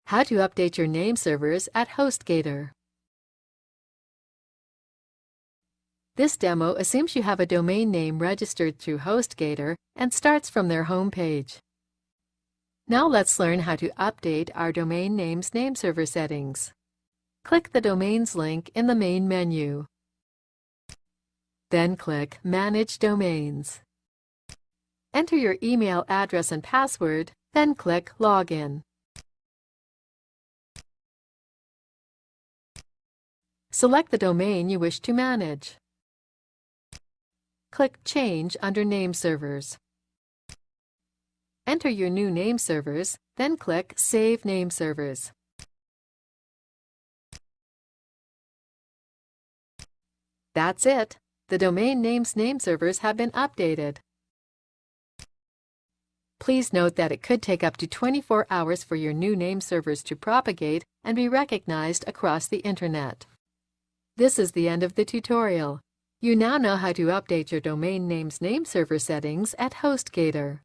How to update your name servers at Hostgator. This demo assumes you have a domain name registered through Hostgator and starts from their home page. Now let's learn how to update our domain name's nameserver settings. Click the Domains link in the main menu. Then click Manage Domains. Enter your email address and password, then click Login. Select the domain you wish to manage. Click Change under Nameservers. Enter your new nameservers, then click Save Nameservers. That's it. The domain name's nameservers have been updated. Please note that it could take up to 24 hours for your new nameservers to propagate and be recognized across the Internet. This is the end of the tutorial. You now know how to update your domain name's nameserver settings at Hostgator.